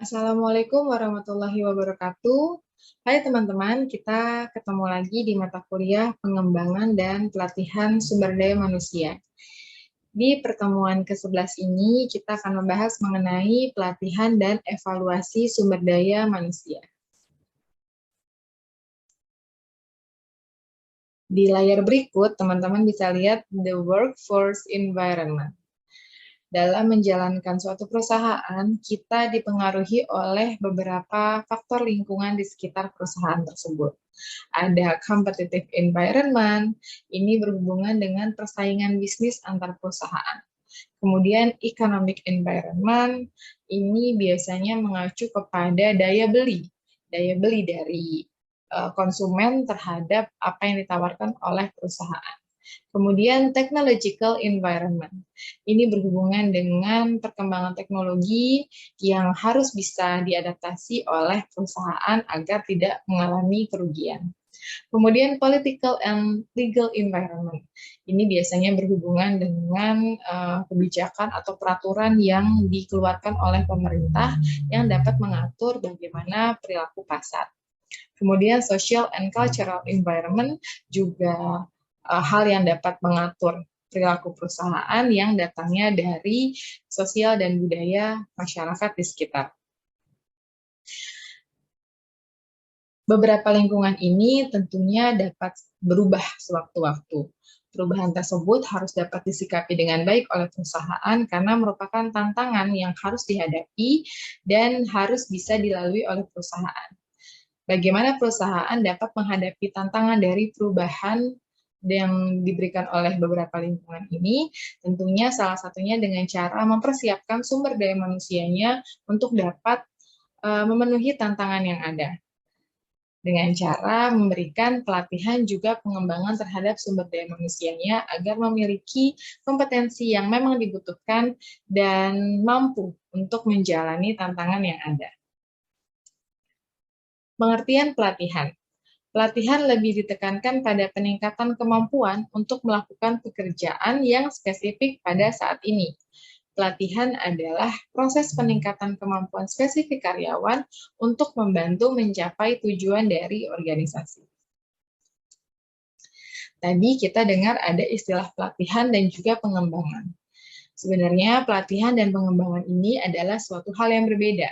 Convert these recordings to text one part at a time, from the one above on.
Assalamualaikum warahmatullahi wabarakatuh. Hai teman-teman, kita ketemu lagi di mata kuliah Pengembangan dan Pelatihan Sumber Daya Manusia. Di pertemuan ke-11 ini, kita akan membahas mengenai pelatihan dan evaluasi sumber daya manusia. Di layar berikut, teman-teman bisa lihat the workforce environment. Dalam menjalankan suatu perusahaan, kita dipengaruhi oleh beberapa faktor lingkungan di sekitar perusahaan tersebut. Ada competitive environment, ini berhubungan dengan persaingan bisnis antar perusahaan. Kemudian economic environment, ini biasanya mengacu kepada daya beli dari konsumen terhadap apa yang ditawarkan oleh perusahaan. Kemudian technological environment. Ini berhubungan dengan perkembangan teknologi yang harus bisa diadaptasi oleh perusahaan agar tidak mengalami kerugian. Kemudian political and legal environment. Ini biasanya berhubungan dengan kebijakan atau peraturan yang dikeluarkan oleh pemerintah yang dapat mengatur bagaimana perilaku pasar. Kemudian social and cultural environment juga hal yang dapat mengatur perilaku perusahaan yang datangnya dari sosial dan budaya masyarakat di sekitar. Beberapa lingkungan ini tentunya dapat berubah sewaktu-waktu. Perubahan tersebut harus dapat disikapi dengan baik oleh perusahaan karena merupakan tantangan yang harus dihadapi dan harus bisa dilalui oleh perusahaan. Bagaimana perusahaan dapat menghadapi tantangan dari perubahan yang diberikan oleh beberapa lingkungan ini, tentunya salah satunya dengan cara mempersiapkan sumber daya manusianya untuk dapat memenuhi tantangan yang ada. Dengan cara memberikan pelatihan juga pengembangan terhadap sumber daya manusianya agar memiliki kompetensi yang memang dibutuhkan dan mampu untuk menjalani tantangan yang ada. Pengertian pelatihan. Pelatihan lebih ditekankan pada peningkatan kemampuan untuk melakukan pekerjaan yang spesifik pada saat ini. Pelatihan adalah proses peningkatan kemampuan spesifik karyawan untuk membantu mencapai tujuan dari organisasi. Tadi kita dengar ada istilah pelatihan dan juga pengembangan. Sebenarnya pelatihan dan pengembangan ini adalah suatu hal yang berbeda.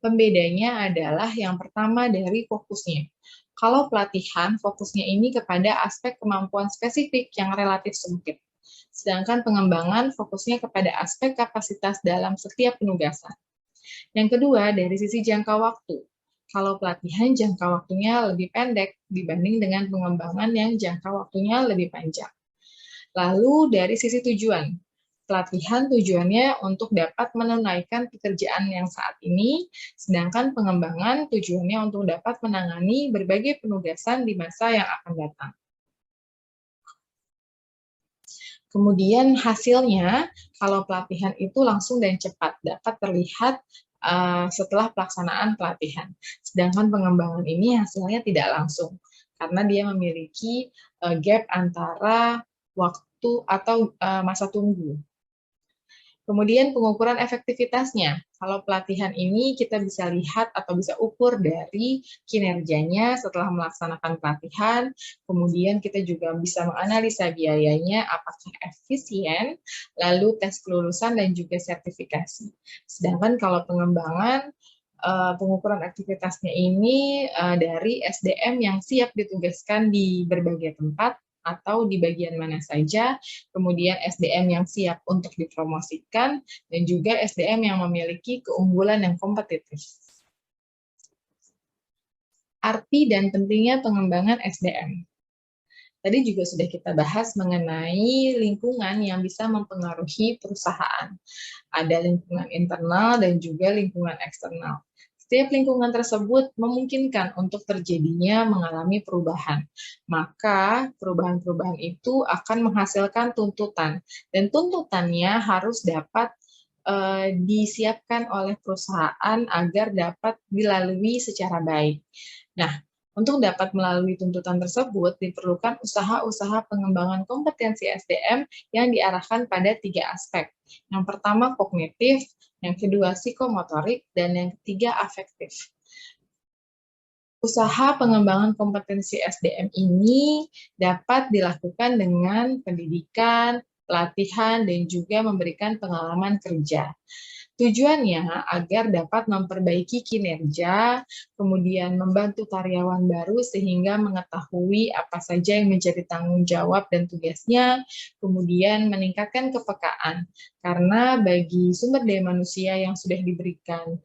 Pembedanya adalah yang pertama dari fokusnya. Kalau pelatihan, fokusnya ini kepada aspek kemampuan spesifik yang relatif sempit. Sedangkan pengembangan fokusnya kepada aspek kapasitas dalam setiap penugasan. Yang kedua, dari sisi jangka waktu. Kalau pelatihan jangka waktunya lebih pendek dibanding dengan pengembangan yang jangka waktunya lebih panjang. Lalu dari sisi tujuan. Pelatihan tujuannya untuk dapat menunaikan pekerjaan yang saat ini, sedangkan pengembangan tujuannya untuk dapat menangani berbagai penugasan di masa yang akan datang. Kemudian hasilnya, kalau pelatihan itu langsung dan cepat, dapat terlihat setelah pelaksanaan pelatihan. Sedangkan pengembangan ini hasilnya tidak langsung, karena dia memiliki gap antara waktu atau masa tunggu. Kemudian pengukuran efektivitasnya. Kalau pelatihan ini kita bisa lihat atau bisa ukur dari kinerjanya setelah melaksanakan pelatihan. Kemudian kita juga bisa menganalisa biayanya apakah efisien, lalu tes kelulusan dan juga sertifikasi. Sedangkan kalau pengembangan, pengukuran aktivitasnya ini dari SDM yang siap ditugaskan di berbagai tempat atau di bagian mana saja, kemudian SDM yang siap untuk dipromosikan, dan juga SDM yang memiliki keunggulan yang kompetitif. Arti dan pentingnya pengembangan SDM. Tadi juga sudah kita bahas mengenai lingkungan yang bisa mempengaruhi perusahaan. Ada lingkungan internal dan juga lingkungan eksternal. Setiap lingkungan tersebut memungkinkan untuk terjadinya mengalami perubahan. Maka perubahan-perubahan itu akan menghasilkan tuntutan. Dan tuntutannya harus dapat disiapkan oleh perusahaan agar dapat dilalui secara baik. Nah, Untuk dapat melalui tuntutan tersebut, diperlukan usaha-usaha pengembangan kompetensi SDM yang diarahkan pada 3 aspek. Yang pertama kognitif, yang kedua psikomotorik, dan yang ketiga afektif. Usaha pengembangan kompetensi SDM ini dapat dilakukan dengan pendidikan, pelatihan, dan juga memberikan pengalaman kerja. Tujuannya agar dapat memperbaiki kinerja, kemudian membantu karyawan baru sehingga mengetahui apa saja yang menjadi tanggung jawab dan tugasnya, kemudian meningkatkan kepekaan. Karena bagi sumber daya manusia yang sudah diberikan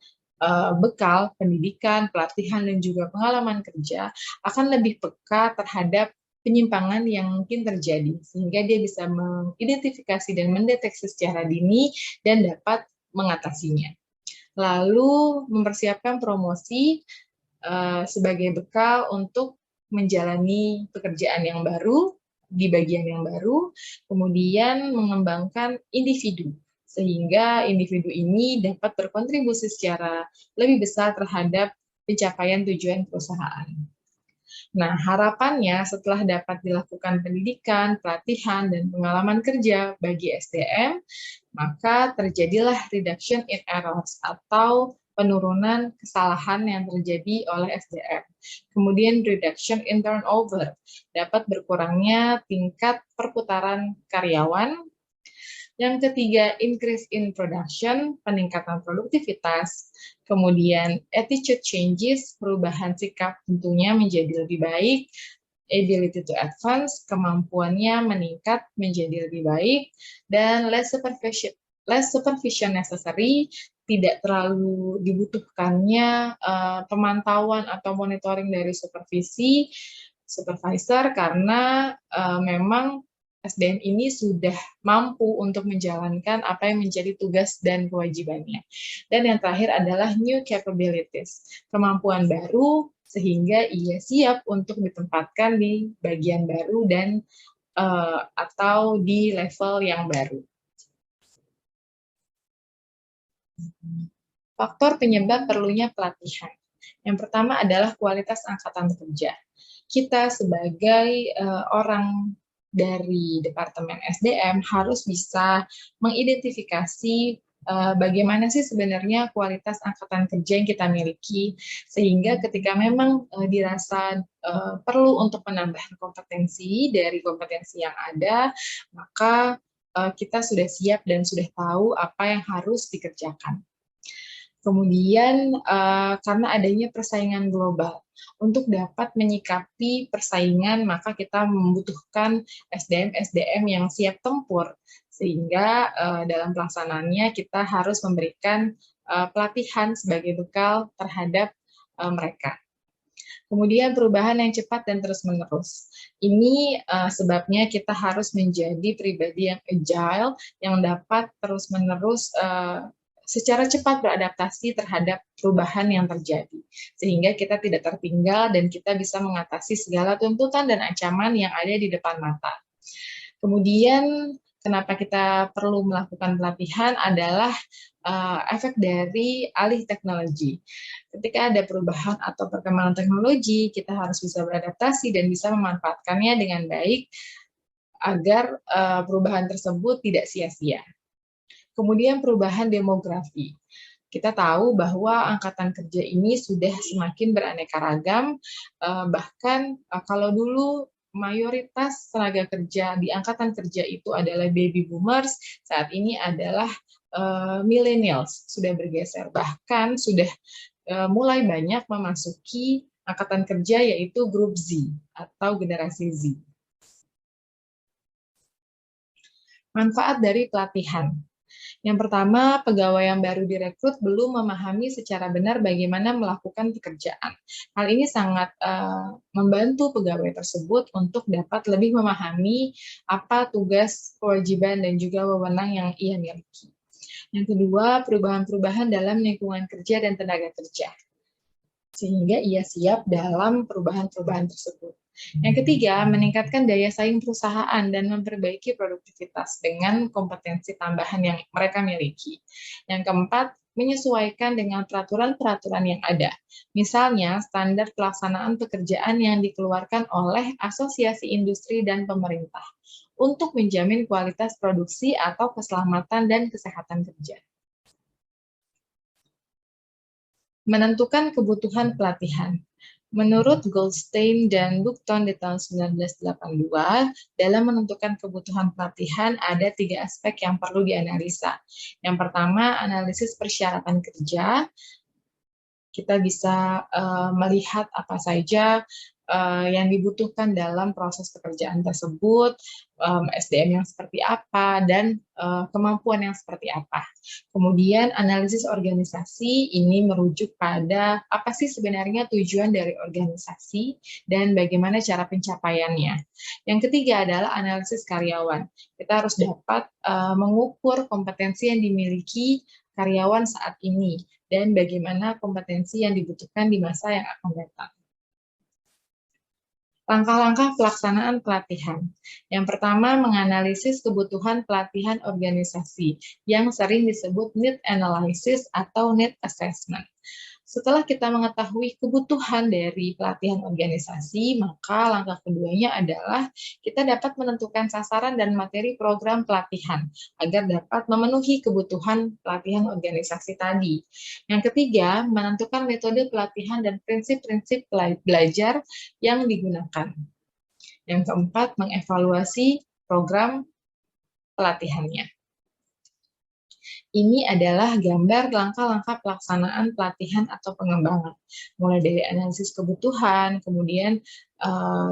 bekal, pendidikan, pelatihan, dan juga pengalaman kerja, akan lebih peka terhadap penyimpangan yang mungkin terjadi, sehingga dia bisa mengidentifikasi dan mendeteksi secara dini dan dapat mengatasinya. Lalu mempersiapkan promosi sebagai bekal untuk menjalani pekerjaan yang baru di bagian yang baru, kemudian mengembangkan individu sehingga individu ini dapat berkontribusi secara lebih besar terhadap pencapaian tujuan perusahaan. Nah, harapannya setelah dapat dilakukan pendidikan, pelatihan, dan pengalaman kerja bagi SDM, maka terjadilah reduction in errors atau penurunan kesalahan yang terjadi oleh SDM. Kemudian reduction in turnover, dapat berkurangnya tingkat perputaran karyawan. Yang ketiga, increase in production, peningkatan produktivitas. Kemudian attitude changes, perubahan sikap tentunya menjadi lebih baik. Ability to advance, kemampuannya meningkat menjadi lebih baik. Dan less supervision necessary, tidak terlalu dibutuhkannya pemantauan atau monitoring dari supervisor karena memang SDM ini sudah mampu untuk menjalankan apa yang menjadi tugas dan kewajibannya. Dan yang terakhir adalah new capabilities, kemampuan baru sehingga ia siap untuk ditempatkan di bagian baru dan atau di level yang baru. Faktor penyebab perlunya pelatihan. Yang pertama adalah kualitas angkatan kerja. Kita sebagai orang dari Departemen SDM harus bisa mengidentifikasi bagaimana sih sebenarnya kualitas angkatan kerja yang kita miliki, sehingga ketika memang dirasa perlu untuk menambah kompetensi dari kompetensi yang ada, maka kita sudah siap dan sudah tahu apa yang harus dikerjakan. Kemudian karena adanya persaingan global, untuk dapat menyikapi persaingan maka kita membutuhkan SDM yang siap tempur, sehingga dalam pelaksanaannya kita harus memberikan pelatihan sebagai bekal terhadap mereka. Kemudian perubahan yang cepat dan terus-menerus. Ini sebabnya kita harus menjadi pribadi yang agile, yang dapat terus-menerus secara cepat beradaptasi terhadap perubahan yang terjadi, sehingga kita tidak tertinggal dan kita bisa mengatasi segala tuntutan dan ancaman yang ada di depan mata. Kemudian, kenapa kita perlu melakukan pelatihan adalah efek dari alih teknologi. Ketika ada perubahan atau perkembangan teknologi, kita harus bisa beradaptasi dan bisa memanfaatkannya dengan baik agar perubahan tersebut tidak sia-sia. Kemudian perubahan demografi. Kita tahu bahwa angkatan kerja ini sudah semakin beraneka ragam, bahkan kalau dulu mayoritas tenaga kerja di angkatan kerja itu adalah baby boomers, saat ini adalah millennials, sudah bergeser, bahkan sudah mulai banyak memasuki angkatan kerja yaitu grup Z atau generasi Z. Manfaat dari pelatihan. Yang pertama, pegawai yang baru direkrut belum memahami secara benar bagaimana melakukan pekerjaan. Hal ini sangat membantu pegawai tersebut untuk dapat lebih memahami apa tugas, kewajiban, dan juga wewenang yang ia miliki. Yang kedua, perubahan-perubahan dalam lingkungan kerja dan tenaga kerja, sehingga ia siap dalam perubahan-perubahan tersebut. Yang ketiga, meningkatkan daya saing perusahaan dan memperbaiki produktivitas dengan kompetensi tambahan yang mereka miliki. Yang keempat, menyesuaikan dengan peraturan-peraturan yang ada. Misalnya, standar pelaksanaan pekerjaan yang dikeluarkan oleh asosiasi industri dan pemerintah untuk menjamin kualitas produksi atau keselamatan dan kesehatan kerja. Menentukan kebutuhan pelatihan. Menurut Goldstein dan Buckton di tahun 1982, dalam menentukan kebutuhan pelatihan ada 3 aspek yang perlu dianalisa. Yang pertama, analisis persyaratan kerja. Kita bisa melihat apa saja yang dibutuhkan dalam proses pekerjaan tersebut, SDM yang seperti apa, dan kemampuan yang seperti apa. Kemudian analisis organisasi ini merujuk pada apa sih sebenarnya tujuan dari organisasi dan bagaimana cara pencapaiannya. Yang ketiga adalah analisis karyawan. Kita harus dapat mengukur kompetensi yang dimiliki karyawan saat ini dan bagaimana kompetensi yang dibutuhkan di masa yang akan datang. Langkah-langkah pelaksanaan pelatihan. Yang pertama, menganalisis kebutuhan pelatihan organisasi yang sering disebut need analysis atau need assessment. Setelah kita mengetahui kebutuhan dari pelatihan organisasi, maka langkah keduanya adalah kita dapat menentukan sasaran dan materi program pelatihan agar dapat memenuhi kebutuhan pelatihan organisasi tadi. Yang ketiga, menentukan metode pelatihan dan prinsip-prinsip belajar yang digunakan. Yang keempat, mengevaluasi program pelatihannya. Ini adalah gambar langkah-langkah pelaksanaan pelatihan atau pengembangan. Mulai dari analisis kebutuhan, kemudian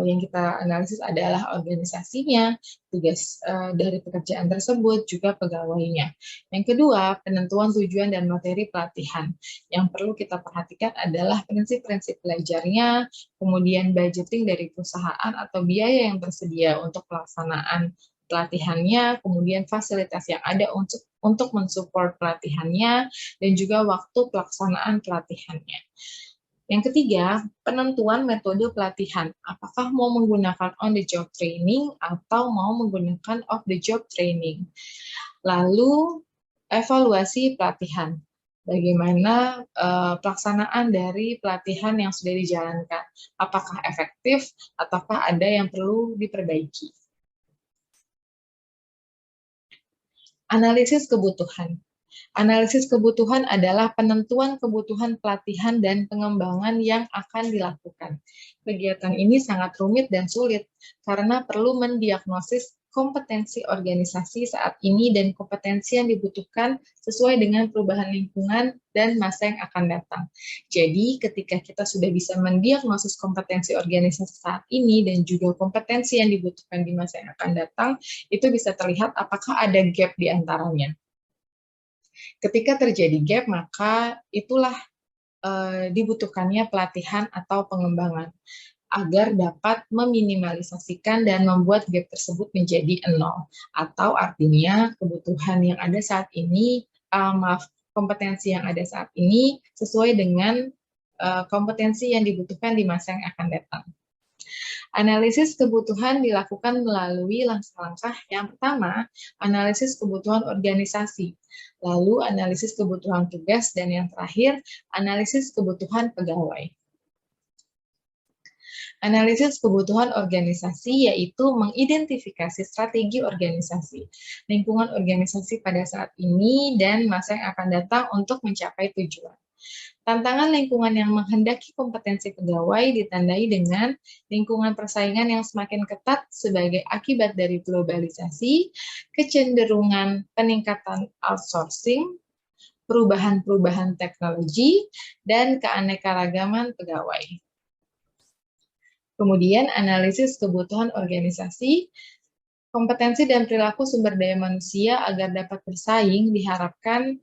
yang kita analisis adalah organisasinya, tugas dari pekerjaan tersebut, juga pegawainya. Yang kedua, penentuan tujuan dan materi pelatihan. Yang perlu kita perhatikan adalah prinsip-prinsip belajarnya, kemudian budgeting dari perusahaan atau biaya yang tersedia untuk pelaksanaan pelatihannya, kemudian fasilitas yang ada untuk mensupport pelatihannya, dan juga waktu pelaksanaan pelatihannya. Yang ketiga, penentuan metode pelatihan. Apakah mau menggunakan on-the-job training atau mau menggunakan off-the-job training. Lalu, evaluasi pelatihan. Bagaimana pelaksanaan dari pelatihan yang sudah dijalankan. Apakah efektif ataukah ada yang perlu diperbaiki. Analisis kebutuhan. Analisis kebutuhan adalah penentuan kebutuhan pelatihan dan pengembangan yang akan dilakukan. Kegiatan ini sangat rumit dan sulit karena perlu mendiagnosis kompetensi organisasi saat ini dan kompetensi yang dibutuhkan sesuai dengan perubahan lingkungan dan masa yang akan datang. Jadi, ketika kita sudah bisa mendiagnosis kompetensi organisasi saat ini dan juga kompetensi yang dibutuhkan di masa yang akan datang, itu bisa terlihat apakah ada gap di antaranya. Ketika terjadi gap, maka itulah dibutuhkannya pelatihan atau pengembangan agar dapat meminimalisasikan dan membuat gap tersebut menjadi 0. Atau artinya kebutuhan yang ada saat ini, kompetensi yang ada saat ini sesuai dengan kompetensi yang dibutuhkan di masa yang akan datang. Analisis kebutuhan dilakukan melalui langkah-langkah. Yang pertama, analisis kebutuhan organisasi. Lalu analisis kebutuhan tugas, dan yang terakhir, analisis kebutuhan pegawai. Analisis kebutuhan organisasi yaitu mengidentifikasi strategi organisasi, lingkungan organisasi pada saat ini, dan masa yang akan datang untuk mencapai tujuan. Tantangan lingkungan yang menghendaki kompetensi pegawai ditandai dengan lingkungan persaingan yang semakin ketat sebagai akibat dari globalisasi, kecenderungan peningkatan outsourcing, perubahan-perubahan teknologi, dan keanekaragaman pegawai. Kemudian analisis kebutuhan organisasi, kompetensi dan perilaku sumber daya manusia agar dapat bersaing diharapkan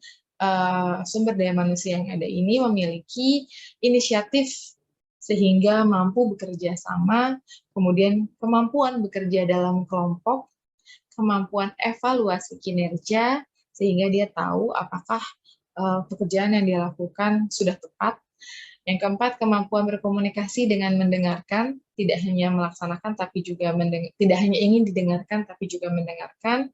sumber daya manusia yang ada ini memiliki inisiatif sehingga mampu bekerja sama, kemudian kemampuan bekerja dalam kelompok, kemampuan evaluasi kinerja, sehingga dia tahu apakah pekerjaan yang dia lakukan sudah tepat, Yang keempat, kemampuan berkomunikasi dengan mendengarkan, tidak hanya melaksanakan tapi juga tidak hanya ingin didengarkan tapi juga mendengarkan,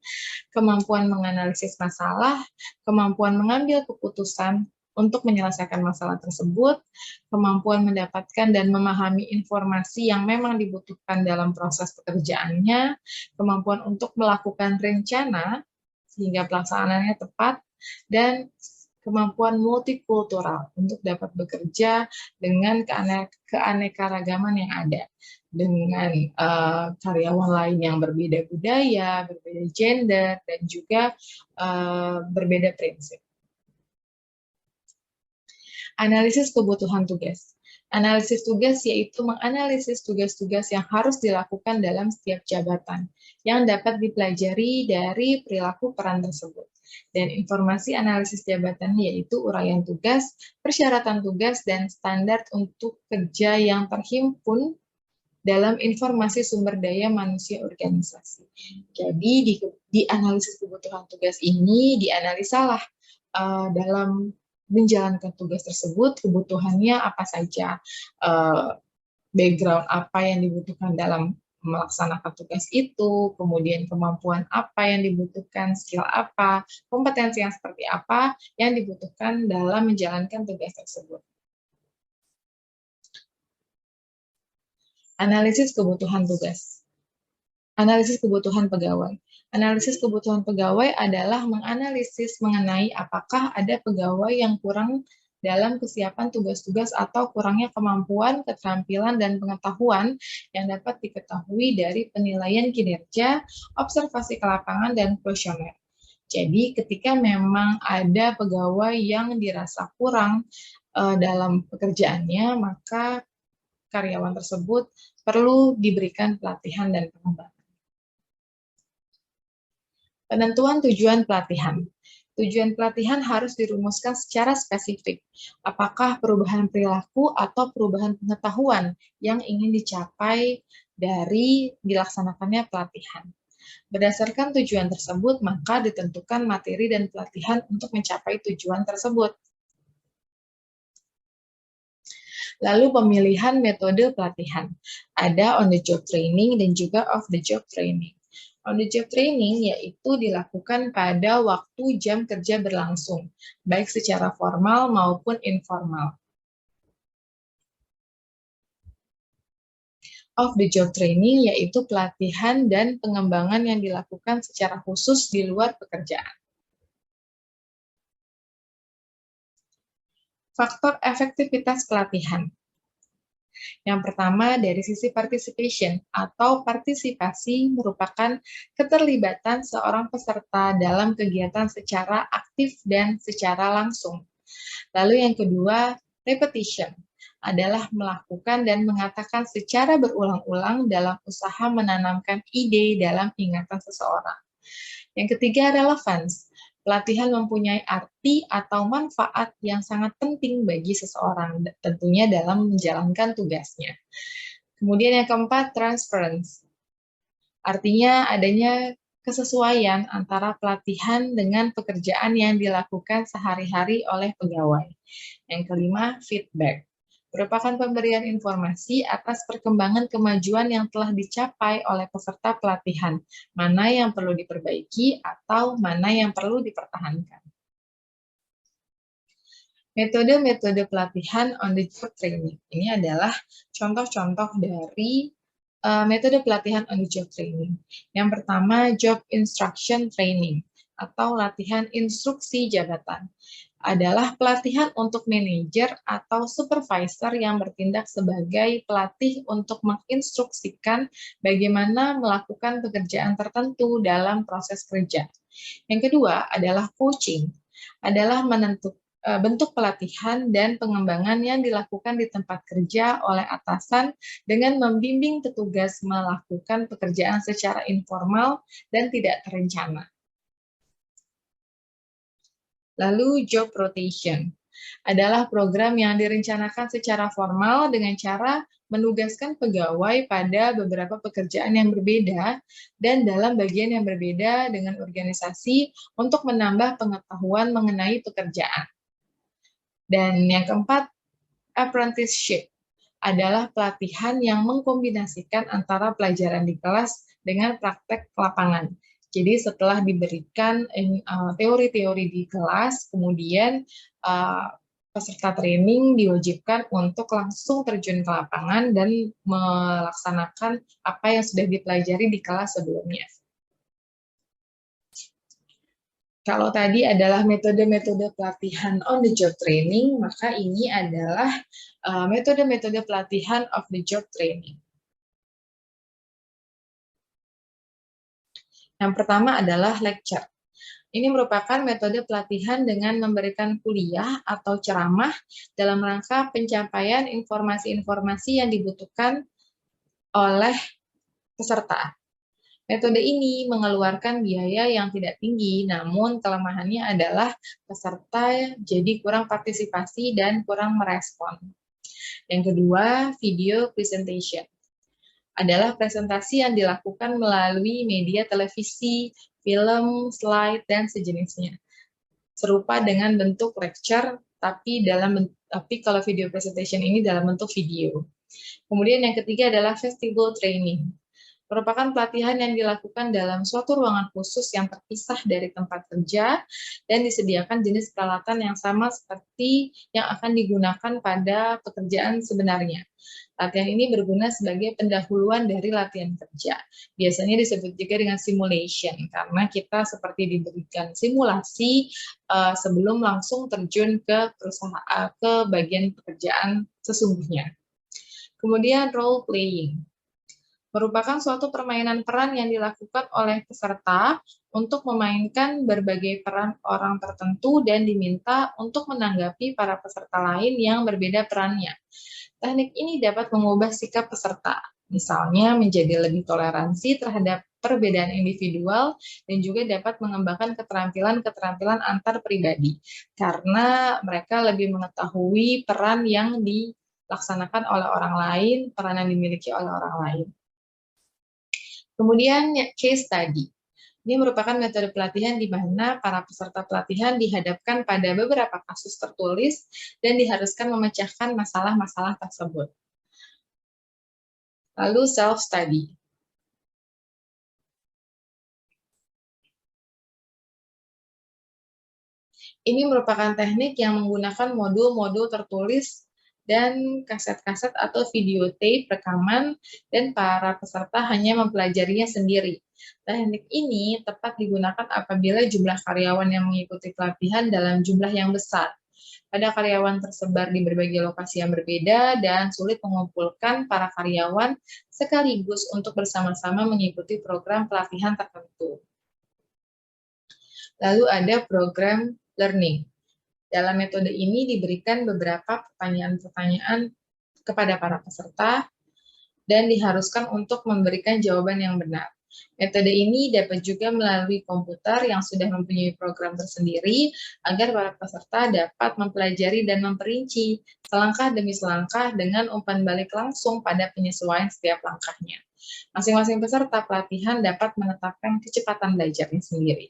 kemampuan menganalisis masalah, kemampuan mengambil keputusan untuk menyelesaikan masalah tersebut, kemampuan mendapatkan dan memahami informasi yang memang dibutuhkan dalam proses pekerjaannya, kemampuan untuk melakukan rencana sehingga pelaksanaannya tepat, dan kemampuan multikultural untuk dapat bekerja dengan keanekaragaman yang ada, dengan karyawan lain yang berbeda budaya, berbeda gender, dan juga berbeda prinsip. Analisis kebutuhan tugas. Analisis tugas yaitu menganalisis tugas-tugas yang harus dilakukan dalam setiap jabatan, yang dapat dipelajari dari perilaku peran tersebut. Dan informasi analisis jabatan yaitu uraian tugas, persyaratan tugas, dan standar untuk kerja yang terhimpun dalam informasi sumber daya manusia organisasi. Jadi di analisis kebutuhan tugas ini dianalisalah dalam menjalankan tugas tersebut, kebutuhannya apa saja, background apa yang dibutuhkan dalam melaksanakan tugas itu, kemudian kemampuan apa yang dibutuhkan, skill apa, kompetensi yang seperti apa yang dibutuhkan dalam menjalankan tugas tersebut. Analisis kebutuhan tugas. Analisis kebutuhan pegawai. Analisis kebutuhan pegawai adalah menganalisis mengenai apakah ada pegawai yang kurang dalam kesiapan tugas-tugas atau kurangnya kemampuan, keterampilan, dan pengetahuan yang dapat diketahui dari penilaian kinerja, observasi ke lapangan, dan kuesioner. Jadi ketika memang ada pegawai yang dirasa kurang dalam pekerjaannya, maka karyawan tersebut perlu diberikan pelatihan dan pengembangan. Penentuan tujuan pelatihan. Tujuan pelatihan harus dirumuskan secara spesifik. Apakah perubahan perilaku atau perubahan pengetahuan yang ingin dicapai dari dilaksanakannya pelatihan. Berdasarkan tujuan tersebut, maka ditentukan materi dan pelatihan untuk mencapai tujuan tersebut. Lalu pemilihan metode pelatihan. Ada on-the-job training dan juga off-the-job training. On-the-job training yaitu dilakukan pada waktu jam kerja berlangsung, baik secara formal maupun informal. Off-the-job training yaitu pelatihan dan pengembangan yang dilakukan secara khusus di luar pekerjaan. Faktor efektivitas pelatihan. Yang pertama, dari sisi participation atau partisipasi merupakan keterlibatan seorang peserta dalam kegiatan secara aktif dan secara langsung. Lalu yang kedua, repetition adalah melakukan dan mengatakan secara berulang-ulang dalam usaha menanamkan ide dalam ingatan seseorang. Yang ketiga, relevance. Pelatihan mempunyai arti atau manfaat yang sangat penting bagi seseorang, tentunya dalam menjalankan tugasnya. Kemudian yang keempat, transference. Artinya adanya kesesuaian antara pelatihan dengan pekerjaan yang dilakukan sehari-hari oleh pegawai. Yang kelima, feedback. Merupakan pemberian informasi atas perkembangan kemajuan yang telah dicapai oleh peserta pelatihan, mana yang perlu diperbaiki atau mana yang perlu dipertahankan. Metode-metode pelatihan on the job training. Ini adalah contoh-contoh dari metode pelatihan on the job training. Yang pertama, job instruction training atau latihan instruksi jabatan. Adalah pelatihan untuk manajer atau supervisor yang bertindak sebagai pelatih untuk menginstruksikan bagaimana melakukan pekerjaan tertentu dalam proses kerja. Yang kedua adalah coaching, adalah bentuk pelatihan dan pengembangan yang dilakukan di tempat kerja oleh atasan dengan membimbing petugas melakukan pekerjaan secara informal dan tidak terencana. Lalu job rotation adalah program yang direncanakan secara formal dengan cara menugaskan pegawai pada beberapa pekerjaan yang berbeda dan dalam bagian yang berbeda dengan organisasi untuk menambah pengetahuan mengenai pekerjaan. Dan yang keempat, Apprenticeship adalah pelatihan yang mengkombinasikan antara pelajaran di kelas dengan praktek lapangan. Jadi setelah diberikan teori-teori di kelas, kemudian peserta training diwajibkan untuk langsung terjun ke lapangan dan melaksanakan apa yang sudah dipelajari di kelas sebelumnya. Kalau tadi adalah metode-metode pelatihan on the job training, maka ini adalah metode-metode pelatihan of the job training. Yang pertama adalah lecture. Ini merupakan metode pelatihan dengan memberikan kuliah atau ceramah dalam rangka pencapaian informasi-informasi yang dibutuhkan oleh peserta. Metode ini mengeluarkan biaya yang tidak tinggi, namun kelemahannya adalah peserta jadi kurang partisipasi dan kurang merespon. Yang kedua, video presentation. Adalah presentasi yang dilakukan melalui media televisi, film, slide, dan sejenisnya. Serupa dengan bentuk lecture, tapi kalau video presentation ini dalam bentuk video. Kemudian yang ketiga adalah festival training. Merupakan pelatihan yang dilakukan dalam suatu ruangan khusus yang terpisah dari tempat kerja dan disediakan jenis peralatan yang sama seperti yang akan digunakan pada pekerjaan sebenarnya. Latihan ini berguna sebagai pendahuluan dari latihan kerja. Biasanya disebut juga dengan simulation, karena kita seperti diberikan simulasi sebelum langsung terjun ke perusahaan, ke bagian pekerjaan sesungguhnya. Kemudian role playing. Merupakan suatu permainan peran yang dilakukan oleh peserta untuk memainkan berbagai peran orang tertentu dan diminta untuk menanggapi para peserta lain yang berbeda perannya. Teknik ini dapat mengubah sikap peserta, misalnya menjadi lebih toleransi terhadap perbedaan individual dan juga dapat mengembangkan keterampilan-keterampilan antar pribadi karena mereka lebih mengetahui peran yang dilaksanakan oleh orang lain, peran yang dimiliki oleh orang lain. Kemudian case study. Ini merupakan metode pelatihan di mana para peserta pelatihan dihadapkan pada beberapa kasus tertulis dan diharuskan memecahkan masalah-masalah tersebut. Lalu self-study. Ini merupakan teknik yang menggunakan modul-modul tertulis dan kaset-kaset atau videotape rekaman, dan para peserta hanya mempelajarinya sendiri. Teknik ini tepat digunakan apabila jumlah karyawan yang mengikuti pelatihan dalam jumlah yang besar. Pada karyawan tersebar di berbagai lokasi yang berbeda dan sulit mengumpulkan para karyawan sekaligus untuk bersama-sama mengikuti program pelatihan tertentu. Lalu ada program learning. Dalam metode ini diberikan beberapa pertanyaan-pertanyaan kepada para peserta dan diharuskan untuk memberikan jawaban yang benar. Metode ini dapat juga melalui komputer yang sudah mempunyai program tersendiri agar para peserta dapat mempelajari dan memperinci selangkah demi selangkah dengan umpan balik langsung pada penyesuaian setiap langkahnya. Masing-masing peserta pelatihan dapat menetapkan kecepatan belajarnya sendiri.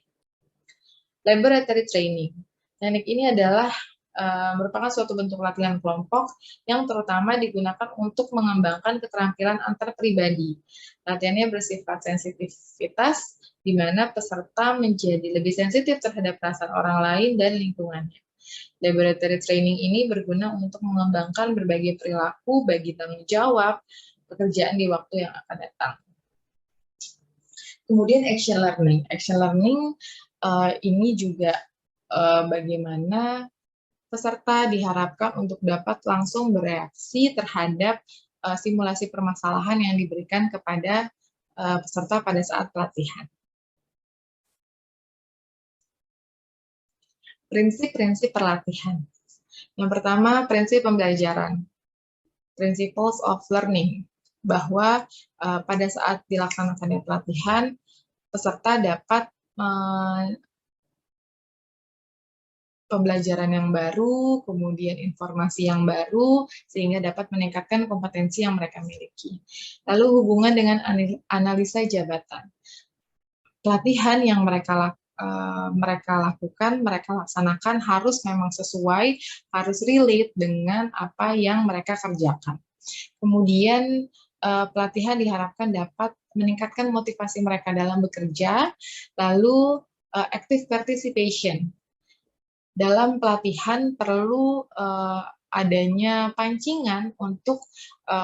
Laboratory training. Teknik ini adalah merupakan suatu bentuk latihan kelompok yang terutama digunakan untuk mengembangkan keterampilan antar pribadi. Latihannya bersifat sensitivitas, di mana peserta menjadi lebih sensitif terhadap perasaan orang lain dan lingkungannya. Laboratory training ini berguna untuk mengembangkan berbagai perilaku bagi tanggung jawab pekerjaan di waktu yang akan datang. Kemudian action learning. Action learning ini juga bagaimana peserta diharapkan untuk dapat langsung bereaksi terhadap simulasi permasalahan yang diberikan kepada peserta pada saat pelatihan. Prinsip-prinsip pelatihan. Yang pertama, prinsip pembelajaran. Principles of learning. Bahwa pada saat dilaksanakannya pelatihan, peserta dapat pembelajaran yang baru, kemudian informasi yang baru, sehingga dapat meningkatkan kompetensi yang mereka miliki. Lalu hubungan dengan analisa jabatan. Pelatihan yang mereka mereka lakukan, mereka laksanakan harus memang sesuai, harus relate dengan apa yang mereka kerjakan. Kemudian pelatihan diharapkan dapat meningkatkan motivasi mereka dalam bekerja, lalu active participation. Dalam pelatihan perlu adanya pancingan untuk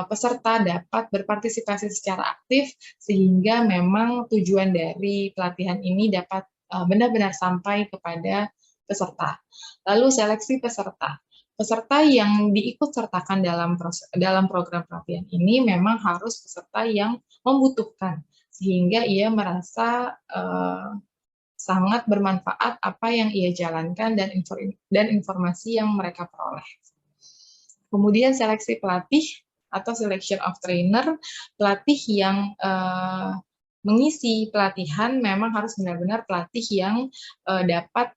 peserta dapat berpartisipasi secara aktif sehingga memang tujuan dari pelatihan ini dapat benar-benar sampai kepada peserta. Lalu seleksi peserta. Peserta yang diikut sertakan dalam program pelatihan ini memang harus peserta yang membutuhkan sehingga ia merasa sangat bermanfaat apa yang ia jalankan dan informasi yang mereka peroleh. Kemudian seleksi pelatih atau selection of trainer, pelatih yang mengisi pelatihan memang harus benar-benar pelatih yang dapat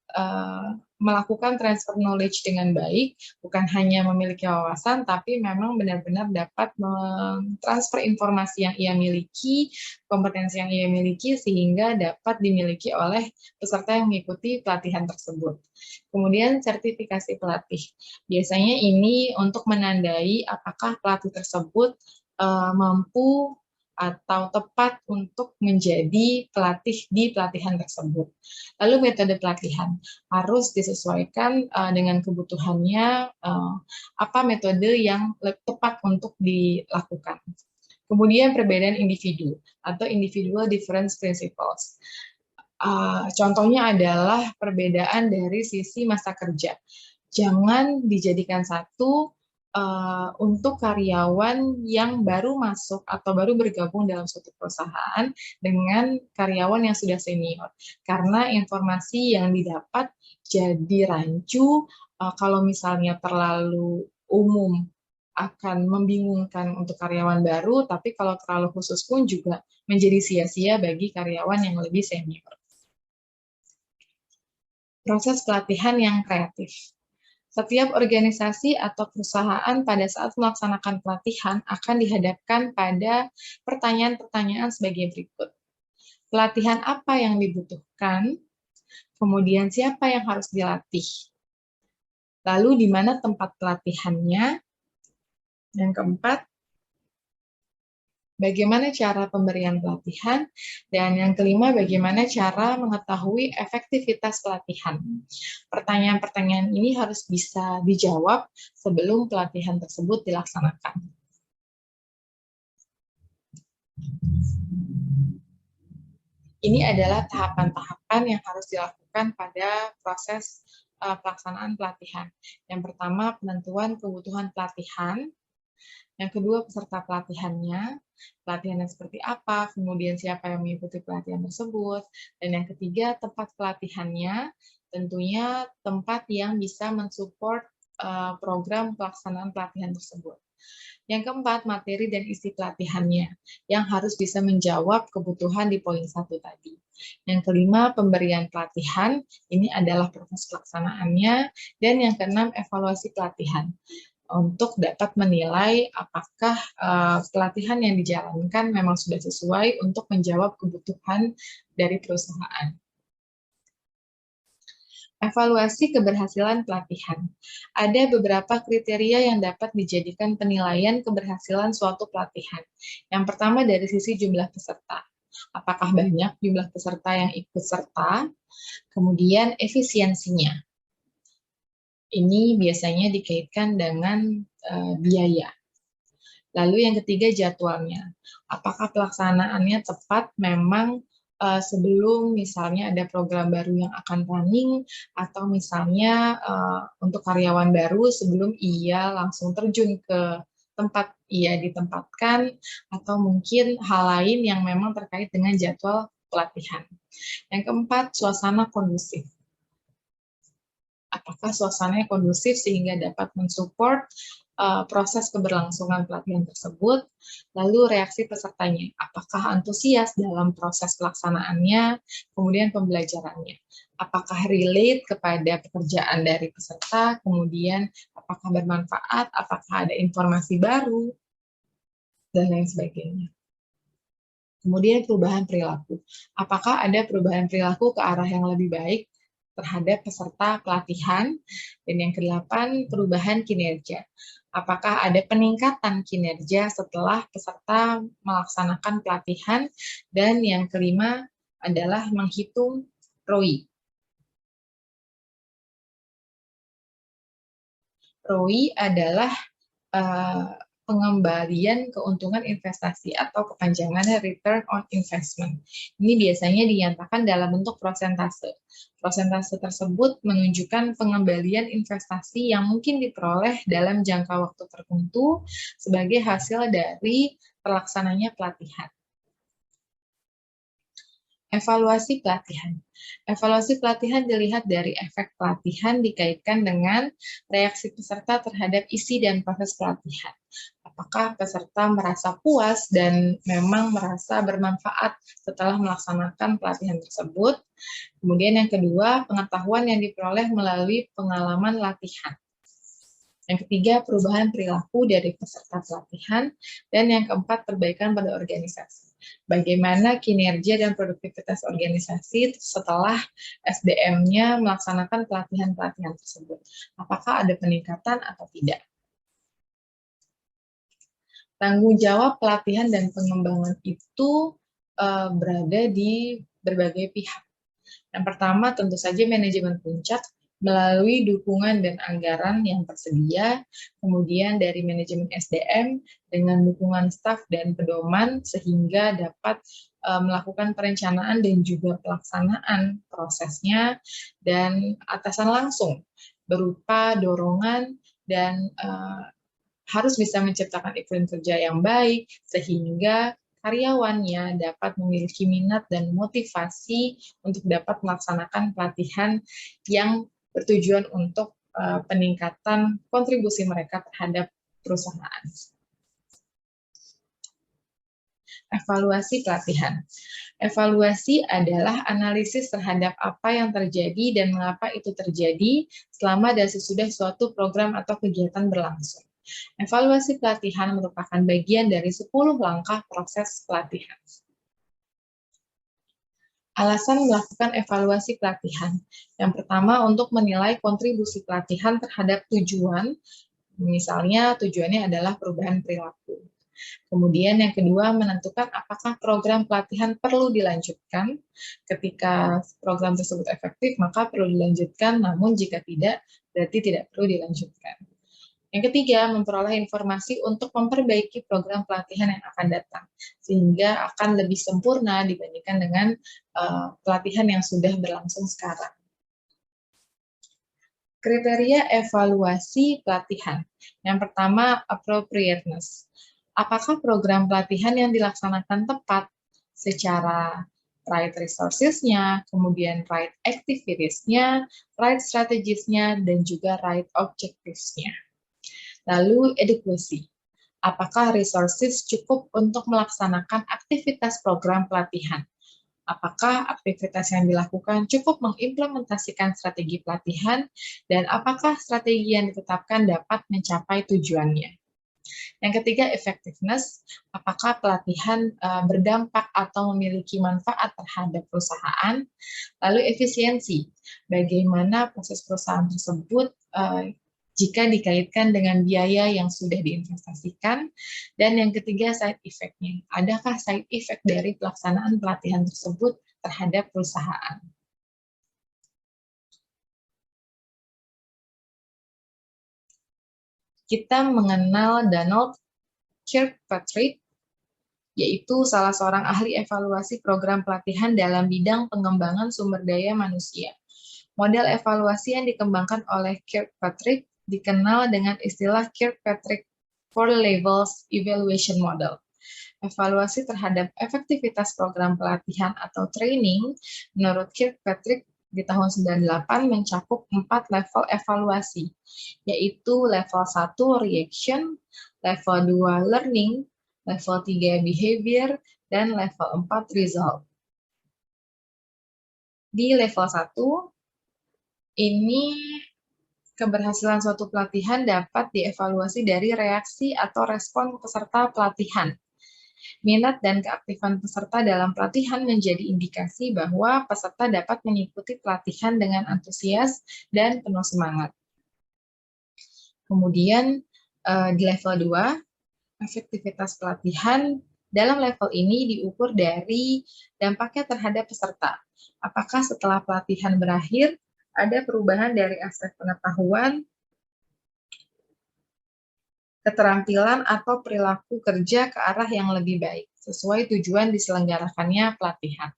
melakukan transfer knowledge dengan baik, bukan hanya memiliki wawasan, tapi memang benar-benar dapat mentransfer informasi yang ia miliki, kompetensi yang ia miliki, sehingga dapat dimiliki oleh peserta yang mengikuti pelatihan tersebut. Kemudian sertifikasi pelatih. Biasanya ini untuk menandai apakah pelatih tersebut mampu atau tepat untuk menjadi pelatih di pelatihan tersebut. Lalu metode pelatihan harus disesuaikan dengan kebutuhannya, apa metode yang tepat untuk dilakukan. Kemudian perbedaan individu atau individual difference principles. Contohnya adalah perbedaan dari sisi masa kerja. Jangan dijadikan satu untuk karyawan yang baru masuk atau baru bergabung dalam suatu perusahaan dengan karyawan yang sudah senior. Karena informasi yang didapat jadi rancu, kalau misalnya terlalu umum akan membingungkan untuk karyawan baru, tapi kalau terlalu khusus pun juga menjadi sia-sia bagi karyawan yang lebih senior. Proses pelatihan yang kreatif. Setiap organisasi atau perusahaan pada saat melaksanakan pelatihan akan dihadapkan pada pertanyaan-pertanyaan sebagai berikut. Pelatihan apa yang dibutuhkan? Kemudian siapa yang harus dilatih? Lalu di mana tempat pelatihannya? Yang keempat, bagaimana cara pemberian pelatihan? Dan yang kelima, bagaimana cara mengetahui efektivitas pelatihan? Pertanyaan-pertanyaan ini harus bisa dijawab sebelum pelatihan tersebut dilaksanakan. Ini adalah tahapan-tahapan yang harus dilakukan pada proses pelaksanaan pelatihan. Yang pertama, penentuan kebutuhan pelatihan. Yang kedua, peserta pelatihannya, pelatihannya seperti apa, kemudian siapa yang mengikuti pelatihan tersebut, dan yang ketiga, tempat pelatihannya, tentunya tempat yang bisa mensupport program pelaksanaan pelatihan tersebut. Yang keempat, materi dan isi pelatihannya, yang harus bisa menjawab kebutuhan di poin 1 tadi. Yang kelima, pemberian pelatihan, ini adalah proses pelaksanaannya, dan yang keenam, evaluasi pelatihan untuk dapat menilai apakah pelatihan yang dijalankan memang sudah sesuai untuk menjawab kebutuhan dari perusahaan. Evaluasi keberhasilan pelatihan. Ada beberapa kriteria yang dapat dijadikan penilaian keberhasilan suatu pelatihan. Yang pertama dari sisi jumlah peserta. Apakah banyak jumlah peserta yang ikut serta? Kemudian efisiensinya. Ini biasanya dikaitkan dengan biaya. Lalu yang ketiga, jadwalnya. Apakah pelaksanaannya tepat memang sebelum misalnya ada program baru yang akan running, atau misalnya untuk karyawan baru sebelum ia langsung terjun ke tempat ia ditempatkan, atau mungkin hal lain yang memang terkait dengan jadwal pelatihan. Yang keempat, suasana kondusif. Apakah suasananya kondusif sehingga dapat mensupport proses keberlangsungan pelatihan tersebut, lalu reaksi pesertanya, apakah antusias dalam proses pelaksanaannya, kemudian pembelajarannya, apakah relate kepada pekerjaan dari peserta, kemudian apakah bermanfaat, apakah ada informasi baru, dan lain sebagainya. Kemudian perubahan perilaku. Apakah ada perubahan perilaku ke arah yang lebih baik terhadap peserta pelatihan? Dan yang kedelapan, perubahan kinerja. Apakah ada peningkatan kinerja setelah peserta melaksanakan pelatihan? Dan yang kelima adalah menghitung ROI. ROI adalah pengembalian keuntungan investasi atau kepanjangannya return on investment. Ini biasanya dinyatakan dalam bentuk prosentase. Prosentase tersebut menunjukkan pengembalian investasi yang mungkin diperoleh dalam jangka waktu tertentu sebagai hasil dari pelaksananya pelatihan. Evaluasi pelatihan. Evaluasi pelatihan dilihat dari efek pelatihan dikaitkan dengan reaksi peserta terhadap isi dan proses pelatihan. Apakah peserta merasa puas dan memang merasa bermanfaat setelah melaksanakan pelatihan tersebut. Kemudian yang kedua, pengetahuan yang diperoleh melalui pengalaman latihan. Yang ketiga, perubahan perilaku dari peserta pelatihan. Dan yang keempat, perbaikan pada organisasi. Bagaimana kinerja dan produktivitas organisasi setelah SDM-nya melaksanakan pelatihan-pelatihan tersebut. Apakah ada peningkatan atau tidak? Tanggung jawab pelatihan dan pengembangan itu berada di berbagai pihak. Yang pertama, tentu saja manajemen puncak melalui dukungan dan anggaran yang tersedia, kemudian dari manajemen SDM dengan dukungan staf dan pedoman sehingga dapat melakukan perencanaan dan juga pelaksanaan prosesnya, dan atasan langsung berupa dorongan dan harus bisa menciptakan iklim kerja yang baik sehingga karyawannya dapat memiliki minat dan motivasi untuk dapat melaksanakan pelatihan yang bertujuan untuk peningkatan kontribusi mereka terhadap perusahaan. Evaluasi pelatihan. Evaluasi adalah analisis terhadap apa yang terjadi dan mengapa itu terjadi selama dan sesudah suatu program atau kegiatan berlangsung. Evaluasi pelatihan merupakan bagian dari 10 langkah proses pelatihan. Alasan melakukan evaluasi pelatihan. Yang pertama, untuk menilai kontribusi pelatihan terhadap tujuan, misalnya tujuannya adalah perubahan perilaku. Kemudian yang kedua, menentukan apakah program pelatihan perlu dilanjutkan. Ketika program tersebut efektif, maka perlu dilanjutkan, namun jika tidak, berarti tidak perlu dilanjutkan. Yang ketiga, memperoleh informasi untuk memperbaiki program pelatihan yang akan datang, sehingga akan lebih sempurna dibandingkan dengan pelatihan yang sudah berlangsung sekarang. Kriteria evaluasi pelatihan. Yang pertama, appropriateness. Apakah program pelatihan yang dilaksanakan tepat secara right resources-nya, kemudian right activities-nya, right strategies-nya, dan juga right objectives-nya. Lalu adequacy. Apakah resources cukup untuk melaksanakan aktivitas program pelatihan? Apakah aktivitas yang dilakukan cukup mengimplementasikan strategi pelatihan, dan apakah strategi yang ditetapkan dapat mencapai tujuannya? Yang ketiga, effectiveness. Apakah pelatihan berdampak atau memiliki manfaat terhadap perusahaan? Lalu efisiensi. Bagaimana proses perusahaan tersebut jika dikaitkan dengan biaya yang sudah diinvestasikan. Dan yang ketiga, side effect-nya. Adakah side effect dari pelaksanaan pelatihan tersebut terhadap perusahaan? Kita mengenal Donald Kirkpatrick, yaitu salah seorang ahli evaluasi program pelatihan dalam bidang pengembangan sumber daya manusia. Model evaluasi yang dikembangkan oleh Kirkpatrick dikenal dengan istilah Kirkpatrick Four Levels Evaluation Model. Evaluasi terhadap efektivitas program pelatihan atau training menurut Kirkpatrick di tahun 98 mencakup 4 level evaluasi, yaitu level 1 reaction, level 2 learning, level 3 behavior, dan level 4 result. Di level 1, ini keberhasilan suatu pelatihan dapat dievaluasi dari reaksi atau respon peserta pelatihan. Minat dan keaktifan peserta dalam pelatihan menjadi indikasi bahwa peserta dapat mengikuti pelatihan dengan antusias dan penuh semangat. Kemudian di level 2, efektivitas pelatihan dalam level ini diukur dari dampaknya terhadap peserta. Apakah setelah pelatihan berakhir, ada perubahan dari aspek pengetahuan, keterampilan, atau perilaku kerja ke arah yang lebih baik, sesuai tujuan diselenggarakannya pelatihan.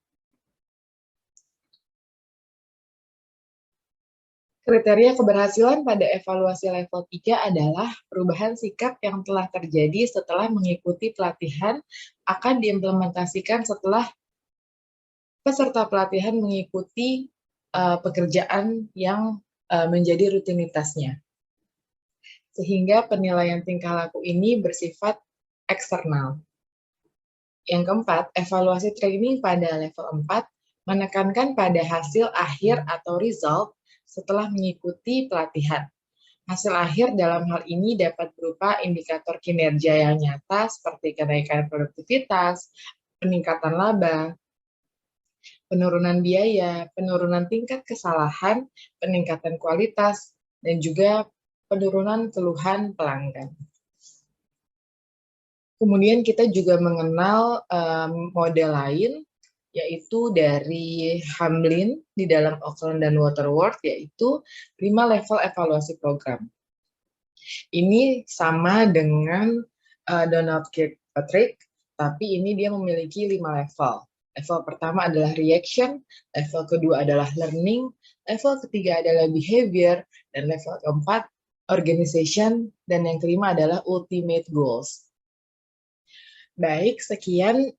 Kriteria keberhasilan pada evaluasi level 3 adalah perubahan sikap yang telah terjadi setelah mengikuti pelatihan akan diimplementasikan setelah peserta pelatihan mengikuti pekerjaan yang menjadi rutinitasnya. Sehingga penilaian tingkah laku ini bersifat eksternal. Yang keempat, evaluasi training pada level 4 menekankan pada hasil akhir atau result setelah mengikuti pelatihan. Hasil akhir dalam hal ini dapat berupa indikator kinerja yang nyata seperti kenaikan produktivitas, peningkatan laba, penurunan biaya, penurunan tingkat kesalahan, peningkatan kualitas, dan juga penurunan keluhan pelanggan. Kemudian kita juga mengenal model lain, yaitu dari Hamlin di dalam Auckland dan Waterworth, yaitu 5 level evaluasi program. Ini sama dengan Donald Kirkpatrick, tapi ini dia memiliki 5 level. Level pertama adalah reaction, level kedua adalah learning, level ketiga adalah behavior, dan level keempat organization, dan yang kelima adalah ultimate goals. Baik, sekian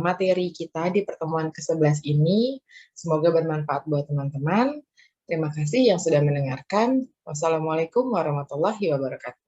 materi kita di pertemuan ke-11 ini. Semoga bermanfaat buat teman-teman. Terima kasih yang sudah mendengarkan. Wassalamualaikum warahmatullahi wabarakatuh.